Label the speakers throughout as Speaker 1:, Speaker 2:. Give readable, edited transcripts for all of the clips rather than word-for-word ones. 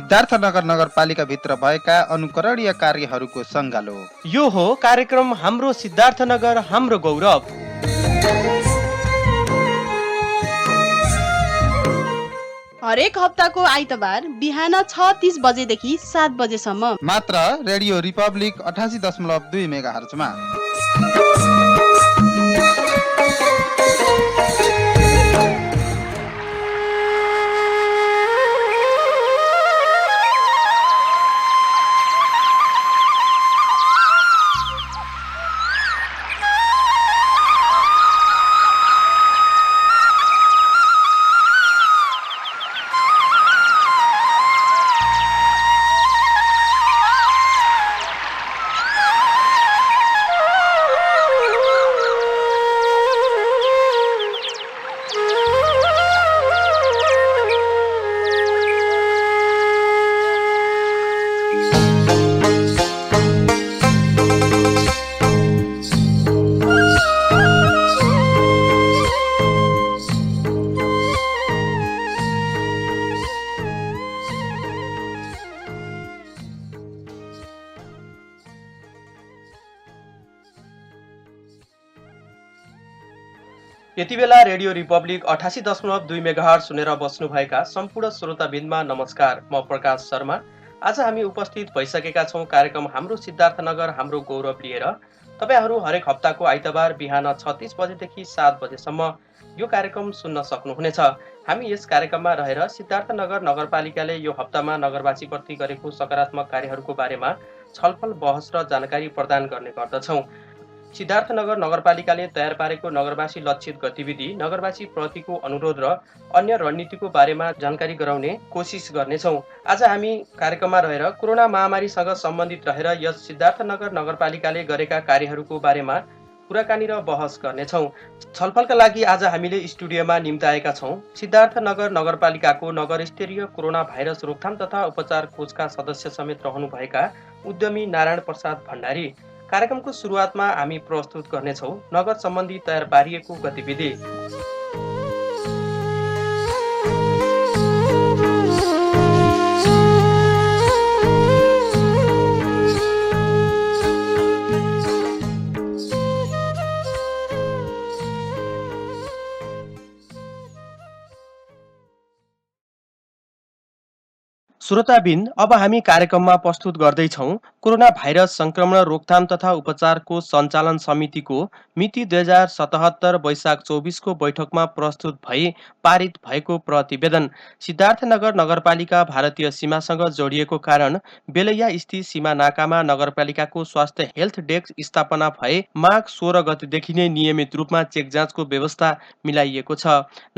Speaker 1: सिद्धार्थनगर नगरपालिकाभित्र भएका अनुकरणीय कार्यहरूको सङ्गालो।
Speaker 2: यो हो कार्यक्रम हाम्रो सिद्धार्थनगर हाम्रो गौरव।
Speaker 3: हरेक हप्ताको आइतबार बिहान 6:30 बजेदेखि 7 बजेसम्म
Speaker 1: मात्र रेडियो रिपब्लिक 88.2 मेगाहर्जमा।
Speaker 2: यति बेला रेडियो रिपब्लिक 88.2 मेगाहर्ज सुनेर बस्नुभएका सम्पूर्ण श्रोताबिन्दमा नमस्कार। म प्रकाश शर्मा। आज हामी उपस्थित भइसकेका छौँ कार्यक्रम हाम्रो सिद्धार्थनगर हाम्रो गौरव लिएर। तपाईहरू हरेक हप्ताको आइतबार बिहान 6:30 बजेदेखि 7 बजेसम्म यो कार्यक्रम सुन्न सक्नुहुनेछ। हामी यस कार्यक्रममा रहेर सिद्धार्थनगर नगरपालिकाले यो हप्तामा नगरवासीप्रति गरेको सकारात्मक कार्यहरूको बारेमा छलफल बहस र जानकारी प्रदान गर्ने गर्दछौँ। सिद्धार्थनगर नगरपालिकाले तयार पारेको नगरवासी लक्षित गतिविधि, नगरवासी प्रतिको अनुरोध र अन्य रणनीतिको बारेमा जानकारी गराउने कोसिस गर्नेछौँ। आज हामी कार्यक्रममा रहेर कोरोना महामारीसँग सम्बन्धित रहेर यस सिद्धार्थनगर नगरपालिकाले गरेका कार्यहरूको बारेमा कुराकानी र बहस गर्नेछौँ। छलफलका लागि आज हामीले स्टुडियोमा निम्ताएका छौँ सिद्धार्थनगर नगरपालिकाको नगर स्तरीय कोरोना भाइरस रोकथाम तथा उपचार कोषका सदस्य समेत रहनुभएका उद्यमी नारायण प्रसाद भण्डारी। कार्यक्रमको सुरुवातमा हामी प्रस्तुत गर्नेछौँ नगर सम्बन्धी तयार पारिएको गतिविधि। श्रोताबिन, अब हामी कार्यक्रममा प्रस्तुत गर्दैछौँ कोरोना भाइरस संक्रमण रोकथाम तथा उपचारको सञ्चालन समितिको मिति 2077 वैशाख 24 को बैठकमा प्रस्तुत भई पारित भएको प्रतिवेदन। सिद्धार्थनगर नगरपालिका भारतीय सीमासँग जोडिएको कारण बेलैया स्थित सीमा नाकामा नगरपालिकाको स्वास्थ्य हेल्थ डेस्क स्थापना भए माघ 16 गतेदेखि नै नियमित रूपमा चेक जाँचको व्यवस्था मिलाइएको छ।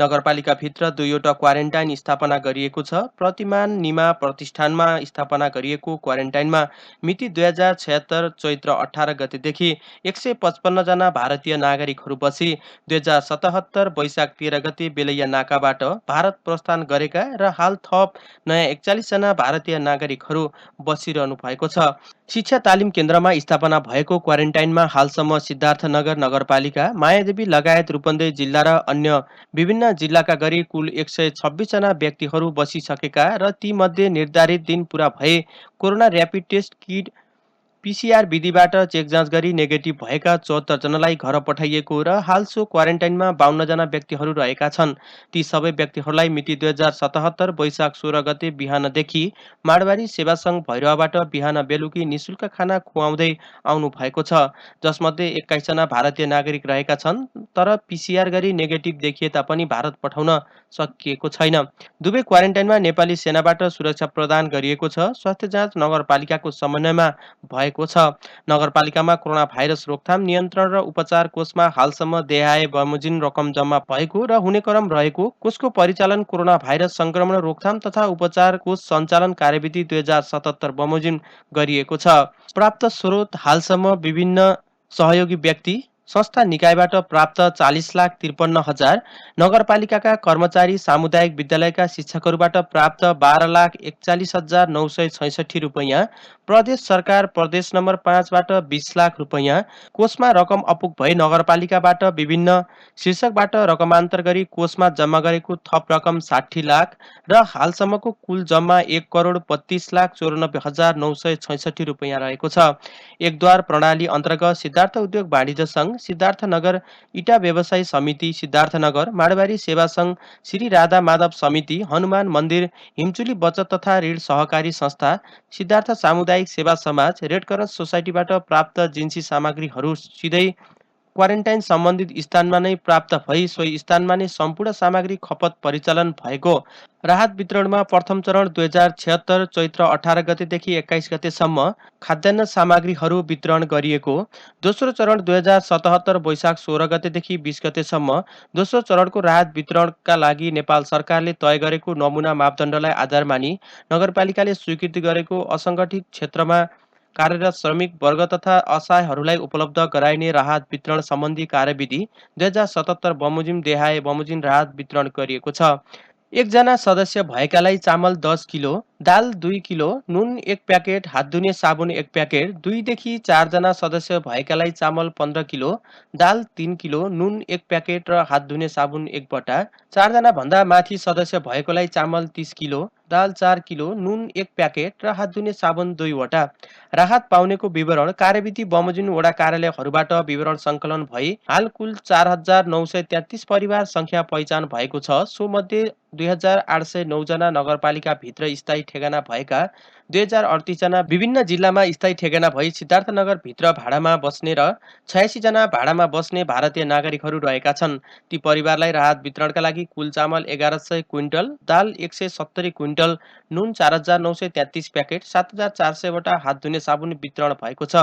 Speaker 2: नगरपालिकाभित्र 2वटा क्वारेन्टाइन स्थापना गरिएको छ। प्रतिमान निमा प्रतिष्ठानमा स्थापना गरिएको क्वारेन्टाइनमा मिति 2076 चैत्र 18 गतेदेखि 155 जना भारतीय नागरिकहरू बसी 2077 वैशाख 13 गते बेलैया नाकाबाट भारत प्रस्थान गरेका र हाल थप नयाँ 41 जना भारतीय नागरिकहरू बसिरहनु भएको छ। शिक्षा तालिम केन्द्रमा स्थापना भएको क्वारेन्टाइनमा हालसम्म सिद्धार्थनगर नगरपालिका, मायादेवी लगायत रूपन्देही जिल्ला र अन्य विभिन्न जिल्लाका गरी कुल 126 जना व्यक्तिहरू बसिसकेका र ती मध्ये निर्धारित दिन पूरा भए कोरोना र्यापिड टेस्ट किट PCR विधिबाट चेक जाँच गरी नेगेटिभ भएका 74 जनालाई घर पठाइएको र हाल सो क्वारेन्टाइनमा 52 जना व्यक्तिहरू रहेका छन्। ती सबै व्यक्तिहरूलाई मिति 2077 वैशाख 16 गते बिहानदेखि माडवारी सेवा सङ्घ भैरवाबाट बिहान बेलुकी निशुल्क खाना खुवाउँदै आउनु भएको छ, जसमध्ये 21 जना भारतीय नागरिक रहेका छन् तर PCR गरी नेगेटिभ देखिए तापनि भारत पठाउन सकिएको छैन। दुवै क्वारेन्टाइनमा नेपाली सेनाबाट सुरक्षा प्रदान गरिएको छ। स्वास्थ्य जाँच नगरपालिकाको समन्वयमा भएको छ। नगरपालिकामा कोरोना भाइरस रोकथाम नियन्त्रण र उपचार कोषमा हालसम्म देहाय बमोजिम रकम जम्मा भएको र हुने क्रम रहेको कोषको परिचालन कोरोना भाइरस संक्रमण रोकथाम तथा उपचार कोष सञ्चालन कार्यविधि 2077 बमोजिम गरिएको छ। प्राप्त स्रोत हालसम्म विभिन्न सहयोगी व्यक्ति संस्था निकायबाट प्राप्त 40,53,000, नगरपालिकाका कर्मचारी सामुदायिक विद्यालयका शिक्षकहरूबाट प्राप्त 12,41,966 रुपैयाँ, प्रदेश सरकार प्रदेश नम्बर 5बाट 20 लाख रुपैयाँ, कोषमा रकम अपुग भई नगरपालिकाबाट विभिन्न शीर्षकबाट रकमान्तर गरी कोषमा जम्मा गरेको थप रकम 60 लाख र हालसम्मको कुल जम्मा 1,32,94,966 रुपैयाँ रहेको छ। एकद्वार प्रणाली अन्तर्गत सिद्धार्थ उद्योग वाणिज्य सङ्घ, सिद्धार्थनगर इटा व्यवसायी समिति सिद्धार्थनगर, माडवारी सेवा सङ्घ, श्री राधा माधव समिति, हनुमान मन्दिर, हिमचुली बचत तथा ऋण सहकारी संस्था, सिद्धार्थ सामुदायिक सेवा समाज, रेडक्रस सोसाइटीबाट प्राप्त जिन्सी सामग्रीहरू सिधै क्वारेन्टाइन सम्बन्धित स्थानमा नै प्राप्त भई सोही स्थानमा नै सम्पूर्ण सामग्री खपत परिचालन भएको। राहत वितरणमा प्रथम चरण 2076 चैत्र 18 गतेदेखि 21 गतेसम्म खाद्यान्न सामग्रीहरू वितरण गरिएको। दोस्रो चरण 2077 वैशाख 16 गतेदेखि 20 गतेसम्म। दोस्रो चरणको राहत वितरणका लागि नेपाल सरकारले तय गरेको नमुना मापदण्डलाई आधार मानी नगरपालिकाले स्वीकृति गरेको असङ्गठित क्षेत्रमा कार्यरत श्रमिक वर्ग तथा असहायहरूलाई उपलब्ध गराइने राहत वितरण सम्बन्धी कार्यविधि 2077 बमोजिम देहाय बमोजिम राहत वितरण गरिएको छ। एकजना सदस्य भएकालाई चामल 10 किलो, दाल 2 किलो, नुन 1 प्याकेट, हात धुने साबुन 1 प्याकेट, 2 देखि 4 जना सदस्य भएकालाई चामल 15 किलो, दाल 3 किलो, नुन 1 प्याकेट र हात धुने साबुन 1 बटा, 4 जना भन्दा माथि सदस्य भएकोलाई चामल 30 किलो, दाल 4 किलो, नुन 1 प्याकेट र हात धुने साबुन 2 वटा। राहत पाउनेको विवरण कार्यविधि बमोजिम वडा कार्यालयहरूबाट विवरण सङ्कलन भई हाल कुल 4,933 परिवार सङ्ख्या पहिचान भएको छ। सो मध्ये 2,809 जना नगरपालिका भित्र स्थायी ठेगाना भएका, 2,038 जना विभिन्न जिल्लामा स्थायी ठेगाना भई सिद्धार्थनगर भित्र भाडामा बस्ने र 86 जना भाडामा बस्ने भारतीय नागरिकहरू रहेका छन्। ती परिवारलाई राहत वितरणका लागि कुल चामल 1100 क्विन्टल, दाल 170 क्विन्टल, नुन 4,933 प्याकेट, 7,400 वटा हात धुने साबुन वितरण भएको छ।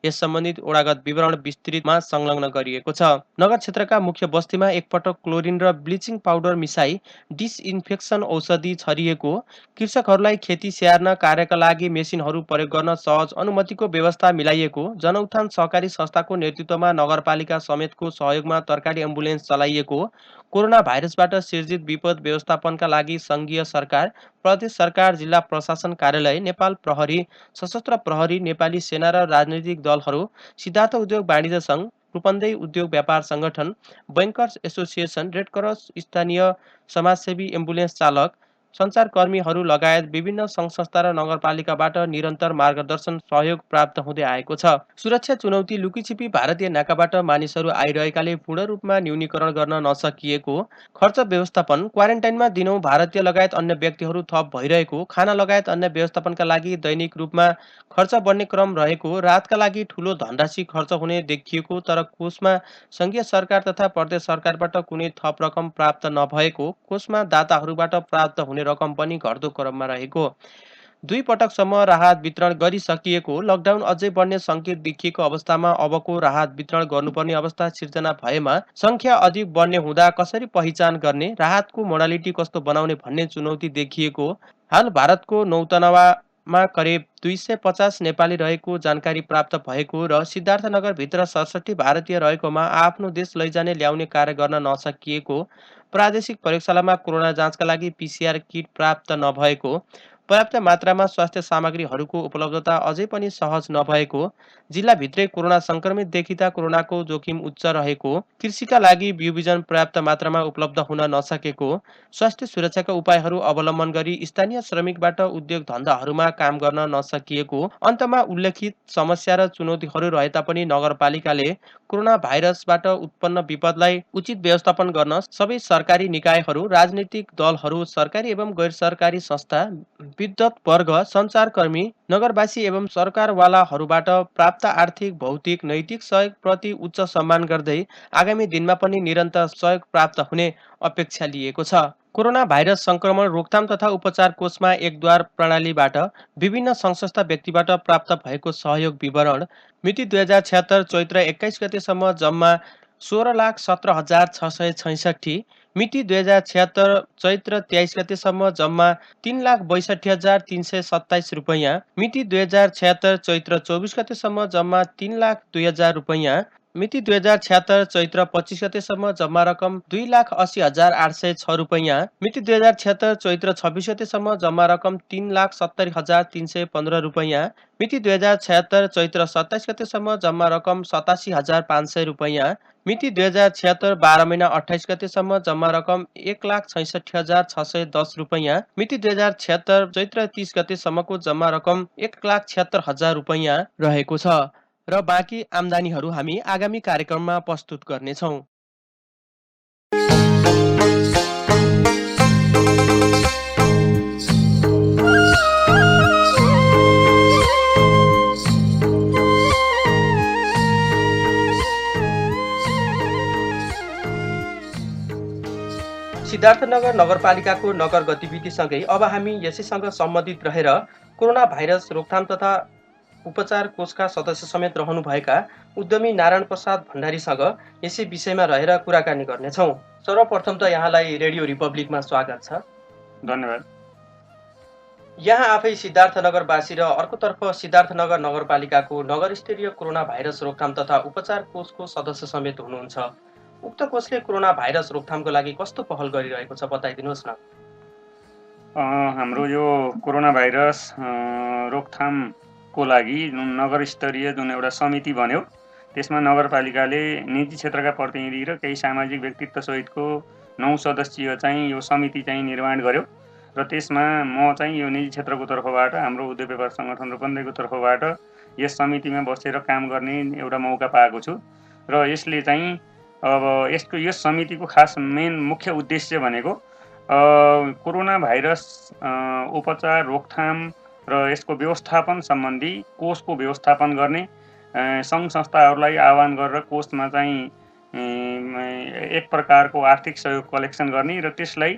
Speaker 2: यस सम्बन्धित ओडागत विवरण विस्तृतमा संलग्न गरिएको छ। नगर क्षेत्रका मुख्य बस्तीमा एकपटक क्लोरिन र ब्लिचिङ पाउडर मिसाई डिसइन्फेक्सन औषधि छरिएको, कृषकहरूलाई खेती स्याहार्न कार्यका लागि मेसिनहरू प्रयोग गर्न सहज अनुमतिको व्यवस्था मिलाइएको, जनउत्थान सहकारी संस्थाको नेतृत्वमा नगरपालिका समेतको सहयोगमा तरकारी एम्बुलेन्स चलाइएको, कोरोना भाइरसबाट सिर्जित विपद व्यवस्थापनका लागि सङ्घीय सरकार, प्रदेश सरकार, जिल्ला प्रशासन कार्यालय, नेपाल प्रहरी, सशस्त्र प्रहरी, नेपाली सेना र राजनैतिक दलहरू, सिद्धार्थ उद्योग वाणिज्य सङ्घ, रूपन्देही उद्योग व्यापार सङ्गठन, बैंकर्स एसोसिएसन, रेडक्रस, स्थानीय समाजसेवी, एम्बुलेन्स चालक, सञ्चारकर्मीहरू लगायत विभिन्न सङ्घ संस्था र नगरपालिकाबाट निरन्तर मार्गदर्शन सहयोग प्राप्त हुँदै आएको छ। सुरक्षा चुनौती लुकीछिपी भारतीय नाकाबाट मानिसहरू आइरहेकाले पूर्ण रूपमा न्यूनीकरण गर्न नसकिएको, खर्च व्यवस्थापन, क्वारेन्टाइनमा दिनौँ भारतीय लगायत अन्य व्यक्तिहरू थप भइरहेको, खाना लगायत अन्य व्यवस्थापनका लागि दैनिक रूपमा खर्च बढ्ने क्रम रहेको, राहतका लागि ठूलो धनराशि खर्च हुने देखिएको तर कोषमा सङ्घीय सरकार तथा प्रदेश सरकारबाट कुनै थप रकम प्राप्त नभएको, कोषमा दाताहरूबाट प्राप्त हुने रकम पनि घट्दो क्रममा रहेको, 2 पटकसम्म राहत वितरण गरिसकिएको, लकडाउन अझै बढ्ने सङ्केत देखिएको अवस्थामा अबको राहत वितरण गर्नुपर्ने अवस्था सिर्जना भएमा सङ्ख्या अधिक बढ्ने हुँदा कसरी पहिचान गर्ने, राहतको मोडालिटी कस्तो बनाउने भन्ने चुनौती देखिएको, हाल भारतको नौतनवामा करिब 250 नेपाली रहेको जानकारी प्राप्त भएको र सिद्धार्थनगरभित्र 67 भारतीय रहेकोमा आफ्नो देश लैजाने ल्याउने कार्य गर्न नसकिएको, प्रादेशिक प्रयोगशालामा कोरोना जाँचका लागि पिसिआर किट प्राप्त नभएको, पर्याप्त मात्रामा स्वास्थ्य सामग्रीहरूको उपलब्धता अझै पनि सहज नभएको, जिल्लाभित्रै कोरोना सङ्क्रमित देखिँदा कोरोनाको जोखिम उच्च रहेको, कृषिका लागि बिउ बिजन पर्याप्त मात्रामा उपलब्ध हुन नसकेको, स्वास्थ्य सुरक्षाका उपायहरू अवलम्बन गरी स्थानीय श्रमिकबाट उद्योग धन्दाहरूमा काम गर्न नसकिएको, अन्तमा उल्लेखित समस्या र चुनौतीहरू रहे तापनि नगरपालिकाले कोरोना भाइरसबाट उत्पन्न विपदलाई उचित व्यवस्थापन गर्न सबै सरकारी निकायहरू, राजनीतिक दलहरू, सरकारी एवं गैर सरकारी संस्था, विद्वत वर्ग, सञ्चारकर्मी, नगरवासी एवं सरकारवालाहरूबाट प्राप्त आर्थिक, भौतिक, नैतिक सहयोग प्रति उच्च सम्मान गर्दै आगामी दिनमा पनि निरन्तर सहयोग प्राप्त हुने अपेक्षा लिएको छ। कोरोना भाइरस सङ्क्रमण रोकथाम तथा उपचार कोषमा एकद्वार प्रणालीबाट विभिन्न सङ्घ-संस्था व्यक्तिबाट प्राप्त भएको सहयोग विवरण मिति 2076 चैत्र 21 गतेसम्म जम्मा 16,17,666, मिति 2076 चैत्र 23 गतेसम्म जम्मा 3,62,327 रुपैयाँ, मिति 2076 चैत्र 24 गतेसम्म जम्मा 3,02,000 रुपैयाँ, मिति 2076 चैत्र 25 गतेसम्म जम्मा रकम 2,80,806 रुपैयाँ। मिति 2076 चैत्र 26 गतेसम्म जम्मा रकम 3,70,315 रुपैयाँ। मिति 2076 चैत्र 27 गतेसम्म जम्मा रकम 87,500 रुपैयाँ। मिति 2076 12 महिना 28 गतेसम्म जम्मा रकम 1,66,610 रुपैयाँ। मिति 2076 चैत्र 30 गतेसम्मको जम्मा रकम 1,76,000 रुपैयाँ रहेको छ र बाँकी आम्दानीहरू हामी आगामी कार्यक्रममा प्रस्तुत गर्नेछौँ। सिद्धार्थनगर नगरपालिकाको नगर गतिविधिसँगै अब हामी यसैसँग सम्बन्धित रहेर कोरोना भाइरस रोकथाम तथा उपचार कोषका सदस्य समेत रहनुभएका उद्यमी नारायण प्रसाद भण्डारीसँग यसै विषयमा रहेर कुराकानी गर्नेछौँ। सर्वप्रथम त यहाँलाई रेडियो रिपब्लिकमा स्वागत छ।
Speaker 4: धन्यवाद।
Speaker 2: यहाँ आफै सिद्धार्थनगरवासी र अर्कोतर्फ सिद्धार्थनगर नगरपालिकाको नगरस्तरीय कोरोना भाइरस रोकथाम तथा उपचार कोषको सदस्य समेत हुनुहुन्छ। उक्त कोषले कोरोना भाइरस रोकथामको लागि कस्तो पहल गरिरहेको छ बताइदिनुहोस् न।
Speaker 4: हाम्रो यो कोरोना भाइरस रोकथामको लागि जुन नगर स्तरीय जुन एउटा समिति बन्यो, त्यसमा नगरपालिकाले निजी क्षेत्रका प्रतिनिधि र केही सामाजिक व्यक्तित्व सहितको 9 सदस्यीय चाहिँ यो समिति चाहिँ निर्माण गर्यो र त्यसमा म चाहिँ यो निजी क्षेत्रको तर्फबाट, हाम्रो उद्योग व्यापार सङ्गठन रूपन्देहीको तर्फबाट यस समितिमा बसेर काम गर्ने एउटा मौका पाएको छु र यसले चाहिँ अब यस समितिको खास मुख्य उद्देश्य भनेको कोरोना भाइरस उपचार रोकथाम र यसको व्यवस्थापन सम्बन्धी कोषको व्यवस्थापन गर्ने, सङ्घ संस्थाहरूलाई आह्वान गरेर कोषमा चाहिँ एक प्रकारको आर्थिक सहयोग कलेक्सन गर्ने र त्यसलाई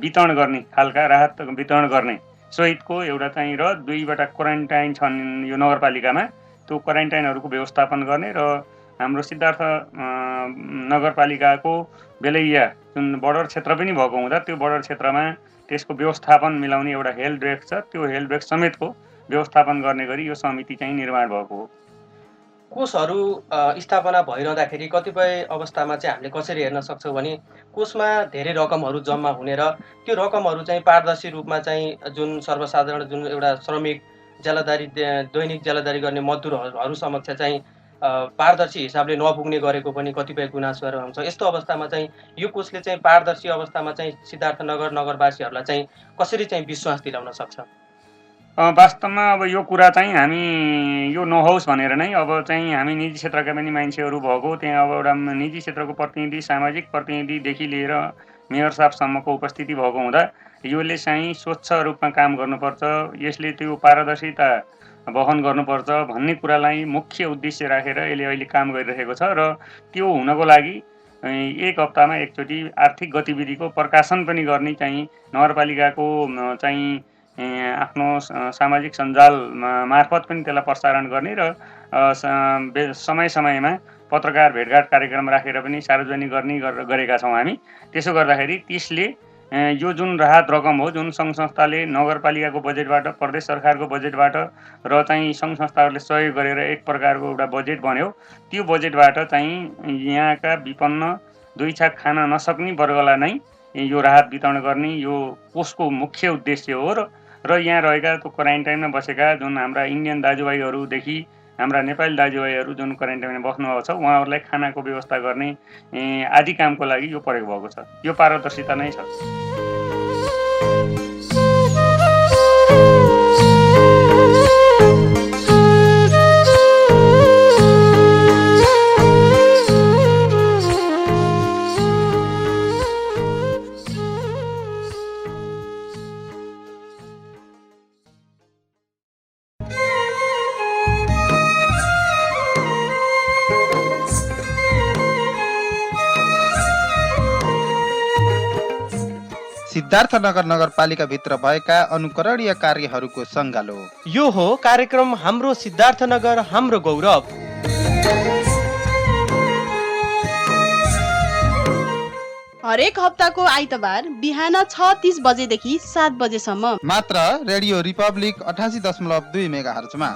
Speaker 4: वितरण गर्ने खालका राहत वितरण गर्ने सहितको एउटा चाहिँ र 2वटा क्वारेन्टाइन छन् यो नगरपालिकामा, त्यो क्वारेन्टाइनहरूको व्यवस्थापन गर्ने र हाम्रो सिद्धार्थ नगरपालिकाको बेलैया जुन बर्डर क्षेत्र पनि भएको हुँदा त्यो बर्डर क्षेत्रमा त्यसको व्यवस्थापन मिलाउने एउटा हेल्थ डेस्क छ, त्यो हेल्थ डेस्क समेतको व्यवस्थापन गर्ने गरी यो समिति चाहिँ निर्माण भएको हो।
Speaker 2: कोषहरू स्थापना भइरहँदाखेरि कतिपय अवस्थामा चाहिँ हामीले कसरी हेर्न सक्छौँ भने कोषमा धेरै रकमहरू जम्मा हुने र त्यो रकमहरू चाहिँ पारदर्शी रूपमा चाहिँ जुन सर्वसाधारण जुन एउटा श्रमिक ज्यालादारी दैनिक ज्यालादारी गर्ने मजदुरहरू समक्ष चाहिँ पारदर्शी हिसाबले नपुग्ने गरेको पनि कतिपय गुनासोहरू हुन्छ। यस्तो अवस्थामा चाहिँ यो कोषले चाहिँ पारदर्शी अवस्थामा चाहिँ सिद्धार्थनगर नगरवासीहरूलाई चाहिँ कसरी चाहिँ विश्वास दिलाउन सक्छ?
Speaker 4: वास्तवमा अब यो कुरा चाहिँ हामी यो नहोस् भनेर नै अब चाहिँ हामी निजी क्षेत्रका पनि मान्छेहरू भएको, त्यहाँ अब एउटा निजी क्षेत्रको प्रतिनिधि, सामाजिक प्रतिनिधिदेखि लिएर मेयर साहबसम्मको उपस्थिति भएको हुँदा यसले चाहिँ स्वच्छ रूपमा काम गर्नुपर्छ, यसले त्यो पारदर्शिता वहन गर्नुपर्छ भन्ने कुरालाई मुख्य उद्देश्य राखेर यसले अहिले काम गरिरहेको छ र त्यो हुनको लागि एक हप्तामा एकचोटि आर्थिक गतिविधिको प्रकाशन पनि गर्ने चाहिँ नगरपालिकाको चाहिँ आफ्नो सामाजिक सञ्जाल मार्फत पनि त्यसलाई प्रसारण गर्ने र समय समयमा पत्रकार भेटघाट कार्यक्रम राखेर पनि सार्वजनिक गर्ने गरेका छौँ हामी। त्यसो गर्दाखेरि त्यसले यो जुन राहत रकम हो, जुन सङ्घ संस्थाले नगरपालिकाको बजेटबाट, प्रदेश सरकारको बजेटबाट र चाहिँ सङ्घ संस्थाहरूले सहयोग गरेर एक प्रकारको एउटा बजेट बन्यो, त्यो बजेटबाट चाहिँ यहाँका विपन्न दुई छाक खान नसक्ने वर्गलाई नै यो राहत वितरण गर्ने यो कोषको मुख्य उद्देश्य हो र यहाँ रहेका त्यो क्वारेन्टाइनमा बसेका जुन हाम्रा इन्डियन दाजुभाइहरूदेखि हाम्रा नेपाली दाजुभाइहरू जुन क्वारेन्टाइनमा बस्नुभएको छ उहाँहरूलाई खानाको व्यवस्था गर्ने आदि कामको लागि यो प्रयोग भएको छ। यो पारदर्शिता नै छ।
Speaker 1: सिद्धार्थनगर नगरपालिकाभित्र भएका अनुकरणीय कार्यहरूको सङ्गालो।
Speaker 2: यो हो कार्यक्रम हाम्रो सिद्धार्थनगर हाम्रो गौरव।
Speaker 3: हरेक हप्ताको आइतबार बिहान 6:30 बजेदेखि 7 बजेसम्म
Speaker 1: मात्र रेडियो रिपब्लिक 88.2 मेगाहर्जमा।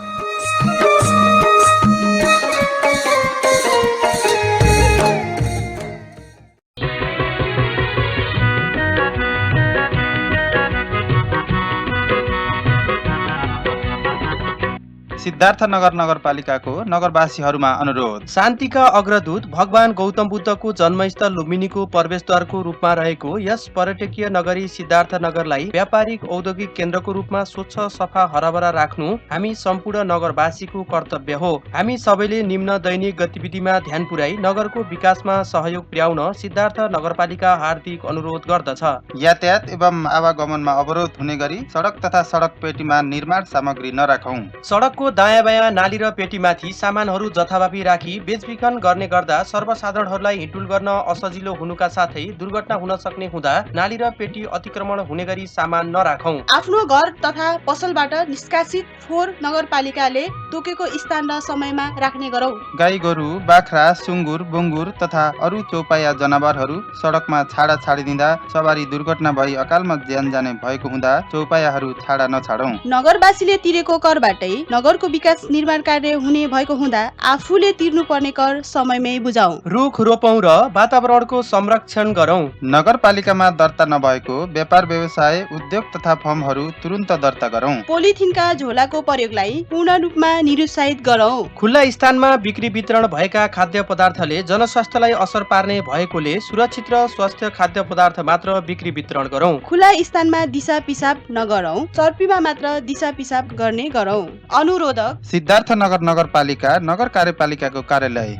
Speaker 1: सिद्धार्थनगर नगरपालिकाको नगरवासीहरूमा अनुरोध।
Speaker 2: शान्तिका अग्रदूत भगवान गौतम बुद्धको जन्मस्थल लुम्बिनीको प्रवेशद्वारको रूपमा रहेको यस पर्यटकीय नगरी सिद्धार्थनगरलाई व्यापारिक औद्योगिक केन्द्रको रूपमा स्वच्छ सफा हराभरा राख्नु हामी सम्पूर्ण नगरवासीको कर्तव्य हो। हामी सबैले निम्न दैनिक गतिविधिमा ध्यान पुर्याई नगरको विकासमा सहयोग पुर्याउन सिद्धार्थ नगरपालिका हार्दिक अनुरोध गर्दछ।
Speaker 1: यातायात एवं आवागमनमा अवरोध हुने गरी सडक तथा सडक पेटीमा निर्माण सामग्री नराखौं।
Speaker 2: सडकको दायाँ बायाँ नाली र पेटीमाथि सामानहरू जथाभावी राखी बेचबिखन गर्ने गर्दा सर्वसाधारणहरूलाई हिँडडुल गर्न असजिलो हुनुका साथै दुर्घटना हुन सक्ने हुँदा नाली र पेटी अतिक्रमण हुने गरी सामान नराखौं।
Speaker 3: आफ्नो घर तथा पसलबाट निष्कासित फोहोर नगरपालिकाले तोकेको स्थान र समयमा राख्ने गरौँ।
Speaker 1: गाई गोरु, बाख्रा, सुँगुर, बुङ्गुर तथा अरू चौपाया जनावरहरू सडकमा छाडा छाडिदिँदा सवारी दुर्घटना भई अकालमा ज्यान जाने भएको हुँदा चौपायाहरू छाडा नछाडौं।
Speaker 3: नगरवासीले तिरेको करबाटै नगरको विकास निर्माण कार्य हुने भएको हुँदा आफूले तिर्नुपर्ने कर समयमै बुझाउँ।
Speaker 2: रुख रोपौं र वातावरणको संरक्षण गरौं।
Speaker 1: नगरपालिकामा दर्ता नभएको व्यापार व्यवसाय, उद्योग तथा फर्महरू तुरुन्त दर्ता गरौं।
Speaker 3: पोलिथिनका झोलाको प्रयोगलाई पूर्ण रूपमा निरुत्साहित गरौँ।
Speaker 2: खुल्ला स्थानमा बिक्री वितरण भएका खाद्य पदार्थले जनस्वास्थ्यलाई असर पार्ने भएकोले सुरक्षित र स्वस्थ खाद्य पदार्थ मात्र बिक्री वितरण गरौं।
Speaker 3: खुला स्थानमा दिशा पिसाब नगरौँ, चर्पीमा मात्र दिशा पिसाब गर्ने गरौँ। अनुरोधक
Speaker 1: सिद्धार्थनगर नगरपालिका नगर कार्यपालिकाको कार्यालय।